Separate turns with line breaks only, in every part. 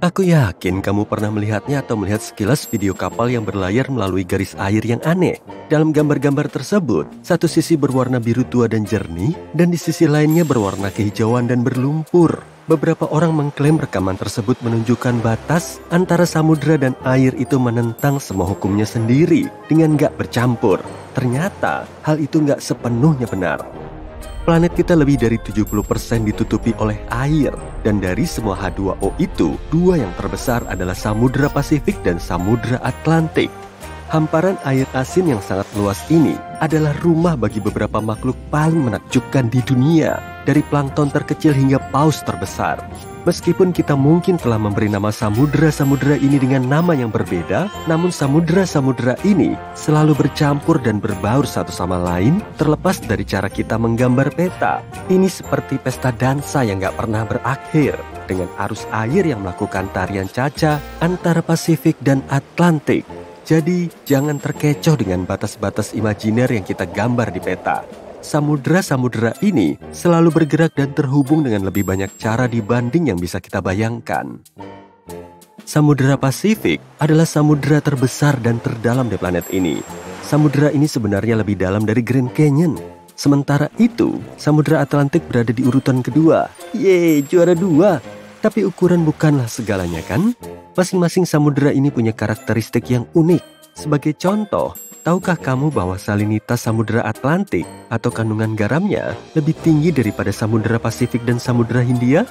Aku yakin kamu pernah melihatnya atau melihat sekilas video kapal yang berlayar melalui garis air yang aneh. Dalam gambar-gambar tersebut, satu sisi berwarna biru tua dan jernih, dan di sisi lainnya berwarna kehijauan dan berlumpur. Beberapa orang mengklaim rekaman tersebut menunjukkan batas antara samudera dan air itu menentang semua hukumnya sendiri dengan gak bercampur. Ternyata, hal itu gak sepenuhnya benar. Planet kita lebih dari 70% ditutupi oleh air. Dan dari semua H2O itu, dua yang terbesar adalah Samudra Pasifik dan Samudra Atlantik. Hamparan air asin yang sangat luas ini adalah rumah bagi beberapa makhluk paling menakjubkan di dunia. Dari plankton terkecil hingga paus terbesar. Meskipun kita mungkin telah memberi nama samudera-samudera ini dengan nama yang berbeda, namun samudera-samudera ini selalu bercampur dan berbaur satu sama lain terlepas dari cara kita menggambar peta. Ini seperti pesta dansa yang gak pernah berakhir, dengan arus air yang melakukan tarian caca antara Pasifik dan Atlantik. Jadi, jangan terkecoh dengan batas-batas imajiner yang kita gambar di peta. Samudera-samudera ini selalu bergerak dan terhubung dengan lebih banyak cara dibanding yang bisa kita bayangkan. Samudera Pasifik adalah samudera terbesar dan terdalam di planet ini. Samudera ini sebenarnya lebih dalam dari Grand Canyon. Sementara itu, Samudera Atlantik berada di urutan kedua. Yeay, juara 2. Tapi ukuran bukanlah segalanya kan? Masing-masing samudera ini punya karakteristik yang unik. Sebagai contoh, tahukah kamu bahwa salinitas Samudera Atlantik atau kandungan garamnya lebih tinggi daripada Samudera Pasifik dan Samudera Hindia?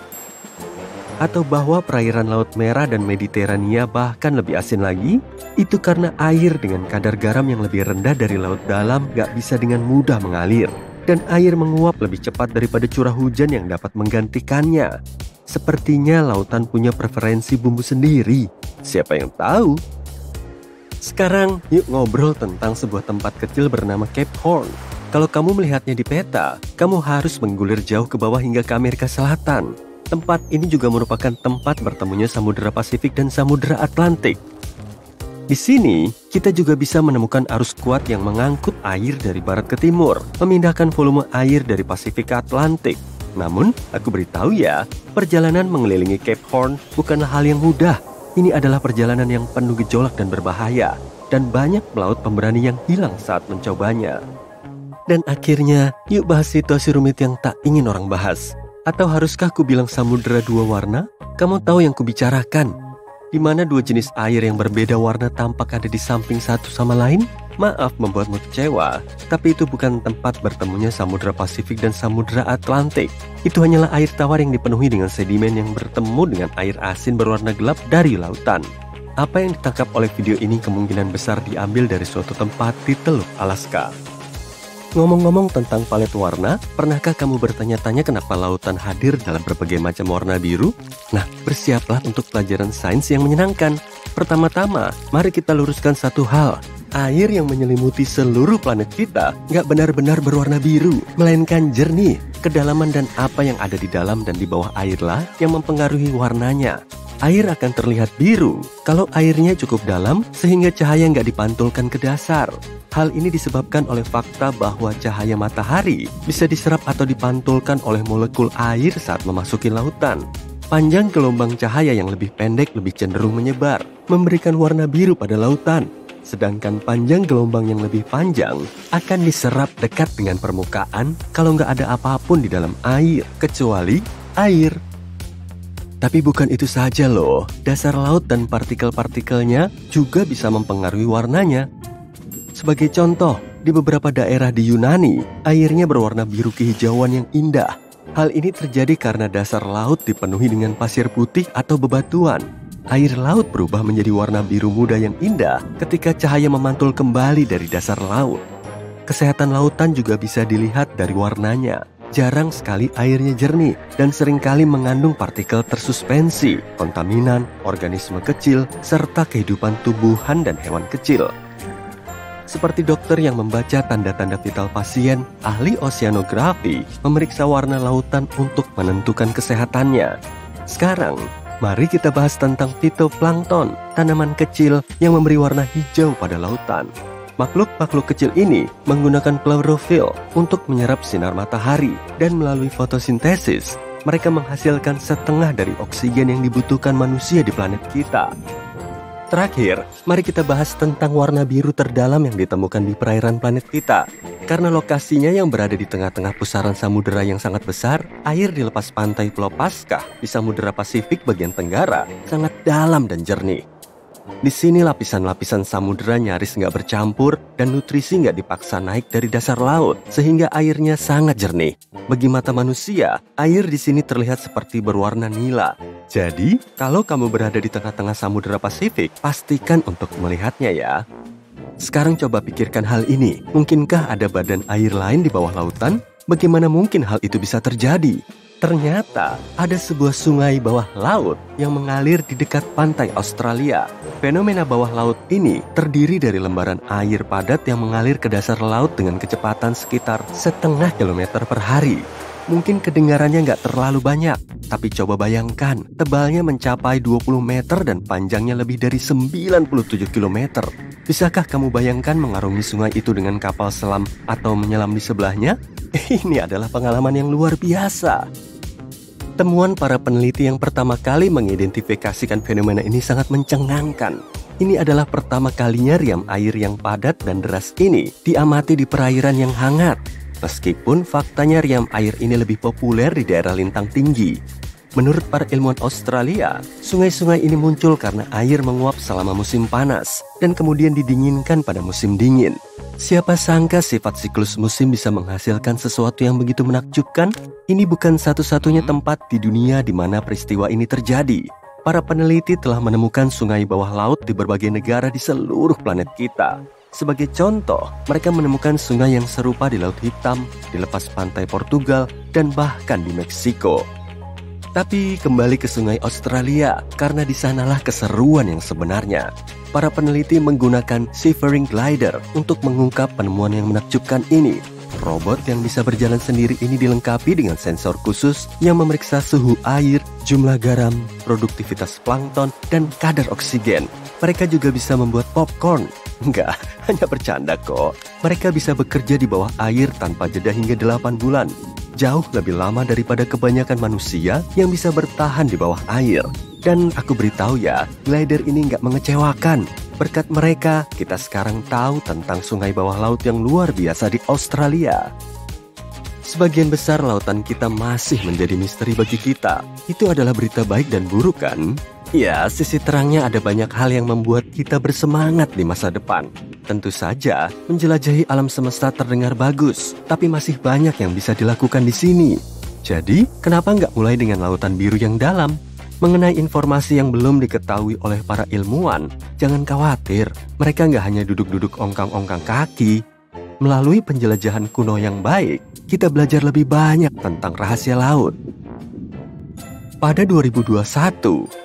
Atau bahwa perairan Laut Merah dan Mediterania bahkan lebih asin lagi? Itu karena air dengan kadar garam yang lebih rendah dari laut dalam gak bisa dengan mudah mengalir. Dan air menguap lebih cepat daripada curah hujan yang dapat menggantikannya. Sepertinya lautan punya preferensi bumbu sendiri. Siapa yang tahu? Sekarang, yuk ngobrol tentang sebuah tempat kecil bernama Cape Horn. Kalau kamu melihatnya di peta, kamu harus menggulir jauh ke bawah hingga ke Amerika Selatan. Tempat ini juga merupakan tempat bertemunya Samudera Pasifik dan Samudera Atlantik. Di sini, kita juga bisa menemukan arus kuat yang mengangkut air dari barat ke timur, memindahkan volume air dari Pasifik ke Atlantik. Namun, aku beritahu ya, perjalanan mengelilingi Cape Horn bukanlah hal yang mudah. Ini adalah perjalanan yang penuh gejolak dan berbahaya, dan banyak pelaut pemberani yang hilang saat mencobanya. Dan akhirnya, yuk bahas situasi rumit yang tak ingin orang bahas. Atau haruskah ku bilang samudera dua warna? Kamu tahu yang kubicarakan? Di mana dua jenis air yang berbeda warna tampak ada di samping satu sama lain? Maaf membuatmu kecewa, tapi itu bukan tempat bertemunya Samudera Pasifik dan Samudera Atlantik. Itu hanyalah air tawar yang dipenuhi dengan sedimen yang bertemu dengan air asin berwarna gelap dari lautan. Apa yang ditangkap oleh video ini kemungkinan besar diambil dari suatu tempat di Teluk Alaska. Ngomong-ngomong tentang palet warna, pernahkah kamu bertanya-tanya kenapa lautan hadir dalam berbagai macam warna biru? Nah, bersiaplah untuk pelajaran sains yang menyenangkan. Pertama-tama, mari kita luruskan satu hal. Air yang menyelimuti seluruh planet kita nggak benar-benar berwarna biru, melainkan jernih. Kedalaman dan apa yang ada di dalam dan di bawah airlah yang mempengaruhi warnanya. Air akan terlihat biru kalau airnya cukup dalam sehingga cahaya nggak dipantulkan ke dasar. Hal ini disebabkan oleh fakta bahwa cahaya matahari bisa diserap atau dipantulkan oleh molekul air saat memasuki lautan. Panjang gelombang cahaya yang lebih pendek lebih cenderung menyebar, memberikan warna biru pada lautan. Sedangkan panjang gelombang yang lebih panjang akan diserap dekat dengan permukaan kalau nggak ada apapun di dalam air, kecuali air. Tapi bukan itu saja loh, dasar laut dan partikel-partikelnya juga bisa mempengaruhi warnanya. Sebagai contoh, di beberapa daerah di Yunani, airnya berwarna biru kehijauan yang indah. Hal ini terjadi karena dasar laut dipenuhi dengan pasir putih atau bebatuan. Air laut berubah menjadi warna biru muda yang indah ketika cahaya memantul kembali dari dasar laut. Kesehatan lautan juga bisa dilihat dari warnanya. Jarang sekali airnya jernih dan seringkali mengandung partikel tersuspensi, kontaminan, organisme kecil, serta kehidupan tumbuhan dan hewan kecil. Seperti dokter yang membaca tanda-tanda vital pasien, ahli oceanografi memeriksa warna lautan untuk menentukan kesehatannya. Sekarang, mari kita bahas tentang fitoplankton, tanaman kecil yang memberi warna hijau pada lautan. Makhluk-makhluk kecil ini menggunakan klorofil untuk menyerap sinar matahari dan melalui fotosintesis, mereka menghasilkan setengah dari oksigen yang dibutuhkan manusia di planet kita. Terakhir, mari kita bahas tentang warna biru terdalam yang ditemukan di perairan planet kita. Karena lokasinya yang berada di tengah-tengah pusaran samudera yang sangat besar, air di lepas pantai Pulau Paskah di Samudera Pasifik bagian tenggara sangat dalam dan jernih. Di sini lapisan-lapisan samudera nyaris nggak bercampur dan nutrisi nggak dipaksa naik dari dasar laut, sehingga airnya sangat jernih. Bagi mata manusia, air di sini terlihat seperti berwarna nila. Jadi, kalau kamu berada di tengah-tengah Samudera Pasifik, pastikan untuk melihatnya ya. Sekarang coba pikirkan hal ini. Mungkinkah ada badan air lain di bawah lautan? Bagaimana mungkin hal itu bisa terjadi? Ternyata ada sebuah sungai bawah laut yang mengalir di dekat pantai Australia. Fenomena bawah laut ini terdiri dari lembaran air padat yang mengalir ke dasar laut dengan kecepatan sekitar 0,5 kilometer per hari. Mungkin kedengarannya nggak terlalu banyak, tapi coba bayangkan, tebalnya mencapai 20 meter dan panjangnya lebih dari 97 kilometer. Bisakah kamu bayangkan mengarungi sungai itu dengan kapal selam atau menyelam di sebelahnya? Ini adalah pengalaman yang luar biasa. Temuan para peneliti yang pertama kali mengidentifikasikan fenomena ini sangat mencengangkan. Ini adalah pertama kalinya riam air yang padat dan deras ini diamati di perairan yang hangat. Meskipun faktanya riam air ini lebih populer di daerah lintang tinggi. Menurut para ilmuwan Australia, sungai-sungai ini muncul karena air menguap selama musim panas dan kemudian didinginkan pada musim dingin. Siapa sangka sifat siklus musim bisa menghasilkan sesuatu yang begitu menakjubkan? Ini bukan satu-satunya tempat di dunia di mana peristiwa ini terjadi. Para peneliti telah menemukan sungai bawah laut di berbagai negara di seluruh planet kita. Sebagai contoh, mereka menemukan sungai yang serupa di Laut Hitam, di lepas pantai Portugal, dan bahkan di Meksiko. Tapi kembali ke sungai Australia, karena di sanalah keseruan yang sebenarnya. Para peneliti menggunakan Seafaring Glider untuk mengungkap penemuan yang menakjubkan ini. Robot yang bisa berjalan sendiri ini dilengkapi dengan sensor khusus yang memeriksa suhu air, jumlah garam, produktivitas plankton, dan kadar oksigen. Mereka juga bisa membuat popcorn. Enggak, hanya bercanda kok. Mereka bisa bekerja di bawah air tanpa jeda hingga 8 bulan. Jauh lebih lama daripada kebanyakan manusia yang bisa bertahan di bawah air. Dan aku beritahu ya, glider ini nggak mengecewakan. Berkat mereka, kita sekarang tahu tentang sungai bawah laut yang luar biasa di Australia. Sebagian besar lautan kita masih menjadi misteri bagi kita. Itu adalah berita baik dan buruk kan? Ya, sisi terangnya ada banyak hal yang membuat kita bersemangat di masa depan. Tentu saja, menjelajahi alam semesta terdengar bagus, tapi masih banyak yang bisa dilakukan di sini. Jadi, kenapa nggak mulai dengan lautan biru yang dalam? Mengenai informasi yang belum diketahui oleh para ilmuwan, jangan khawatir, mereka nggak hanya duduk-duduk ongkang-ongkang kaki. Melalui penjelajahan kuno yang baik, kita belajar lebih banyak tentang rahasia laut. Pada 2021,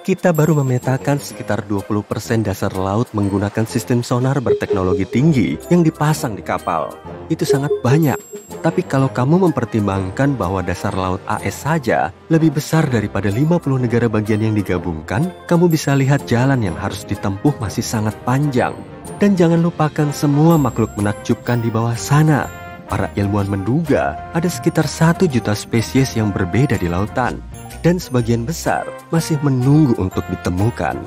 kita baru memetakan sekitar 20% dasar laut menggunakan sistem sonar berteknologi tinggi yang dipasang di kapal. Itu sangat banyak. Tapi kalau kamu mempertimbangkan bahwa dasar laut AS saja lebih besar daripada 50 negara bagian yang digabungkan, kamu bisa lihat jalan yang harus ditempuh masih sangat panjang. Dan jangan lupakan semua makhluk menakjubkan di bawah sana. Para ilmuwan menduga ada sekitar 1 juta spesies yang berbeda di lautan. Dan sebagian besar masih menunggu untuk ditemukan.